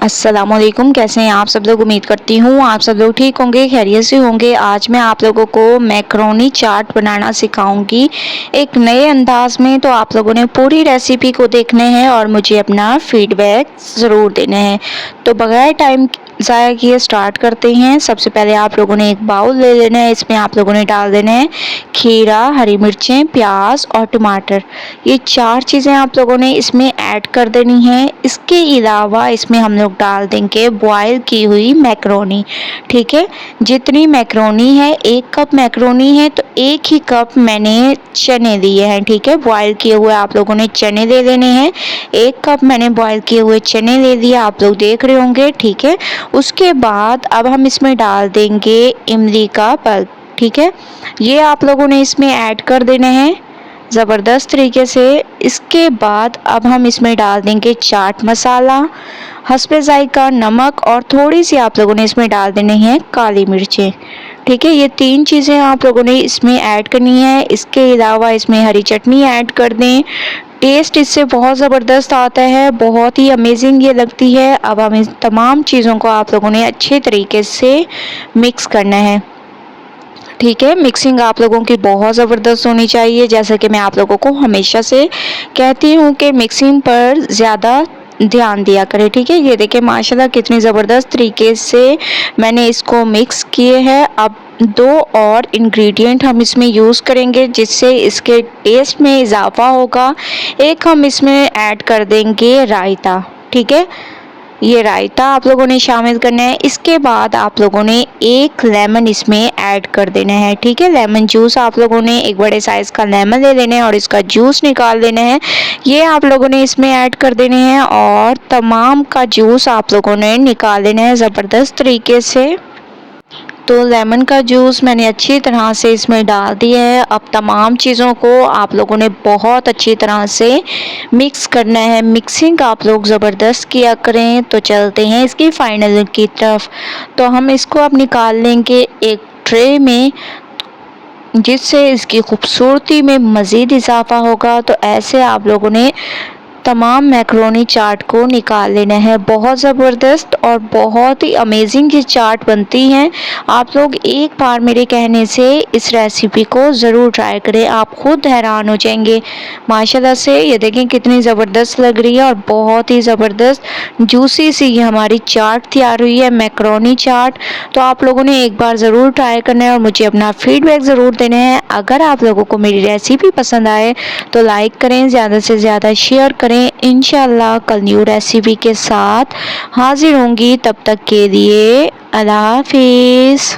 अस्सलामुअलैकुम। कैसे हैं आप सब लोग? उम्मीद करती हूँ आप सब लोग ठीक होंगे, खैरियत से होंगे। आज मैं आप लोगों को मैक्रोनी चाट बनाना सिखाऊंगी एक नए अंदाज में। तो आप लोगों ने पूरी रेसिपी को देखने हैं और मुझे अपना फीडबैक ज़रूर देने हैं। तो बगैर टाइम ज़ाया किए स्टार्ट करते हैं। सबसे पहले आप लोगों ने एक बाउल ले लेना है। इसमें आप लोगों ने डाल देना है खीरा, हरी मिर्चें, प्याज और टमाटर। ये 4 चीज़ें आप लोगों ने इसमें ऐड कर देनी है। इसके अलावा इसमें हम लोग डाल देंगे बॉयल की हुई मैक्रोनी। ठीक है, जितनी मैक्रोनी है 1 कप मैक्रोनी है तो 1 ही कप मैंने चने लिए हैं। ठीक है, बॉयल किए हुए आप लोगों ने चने ले लेने हैं। 1 कप मैंने बॉयल किए हुए चने ले लिए, आप लोग देख रहे होंगे। ठीक है, उसके बाद अब हम इसमें डाल देंगे इमली का पल्प। ठीक है, ये आप लोगों ने इसमें ऐड कर देने हैं ज़बरदस्त तरीके से। इसके बाद अब हम इसमें डाल देंगे चाट मसाला, हस्बे ज़ायका नमक और थोड़ी सी आप लोगों ने इसमें डाल देनी है काली मिर्चें। ठीक है, ये 3 चीज़ें आप लोगों ने इसमें ऐड करनी है। इसके अलावा इसमें हरी चटनी ऐड कर दें। टेस्ट इससे बहुत ज़बरदस्त आता है, बहुत ही अमेजिंग ये लगती है। अब हम इन तमाम चीज़ों को आप लोगों ने अच्छे तरीके से मिक्स करना है। ठीक है, मिक्सिंग आप लोगों की बहुत ज़बरदस्त होनी चाहिए। जैसा कि मैं आप लोगों को हमेशा से कहती हूँ कि मिक्सिंग पर ज़्यादा ध्यान दिया करें। ठीक है, ये देखिए माशाल्लाह कितनी ज़बरदस्त तरीके से मैंने इसको मिक्स किए हैं। अब 2 और इंग्रेडिएंट हम इसमें यूज़ करेंगे जिससे इसके टेस्ट में इजाफा होगा। एक हम इसमें ऐड कर देंगे रायता। ठीक है, ये रायता आप लोगों ने शामिल करना है। इसके बाद आप लोगों ने 1 लेमन इसमें ऐड कर देना है। ठीक है, लेमन जूस आप लोगों ने एक बड़े साइज़ का लेमन ले लेना है और इसका जूस निकाल लेना है। ये आप लोगों ने इसमें ऐड कर देने हैं और तमाम का जूस आप लोगों ने निकाल लेना है ज़बरदस्त तरीके से। तो लेमन का जूस मैंने अच्छी तरह से इसमें डाल दिया है। अब तमाम चीज़ों को आप लोगों ने बहुत अच्छी तरह से मिक्स करना है। मिक्सिंग आप लोग ज़बरदस्त किया करें। तो चलते हैं इसकी फाइनल लुक की तरफ। तो हम इसको अब निकाल लेंगे एक ट्रे में, जिससे इसकी खूबसूरती में मज़ीद इजाफा होगा। तो ऐसे आप लोगों ने तमाम मैक्रोनी चाट को निकाल लेना है। बहुत ज़बरदस्त और बहुत ही अमेजिंग ये चाट बनती हैं। आप लोग एक बार मेरे कहने से इस रेसिपी को ज़रूर ट्राई करें, आप खुद हैरान हो जाएंगे माशाल्लाह से। ये देखें कितनी ज़बरदस्त लग रही है और बहुत ही ज़बरदस्त जूसी सी ये हमारी चाट तैयार हुई है, मैक्रोनी चाट। तो आप लोगों ने एक बार ज़रूर ट्राई करना है और मुझे अपना फीडबैक ज़रूर देना है। अगर आप लोगों को मेरी रेसिपी पसंद आए तो लाइक करें, ज़्यादा से ज़्यादा शेयर करें। इंशाल्लाह कल न्यू रेसिपी के साथ हाजिर होंगी। तब तक के लिए अल्लाह हाफिज़।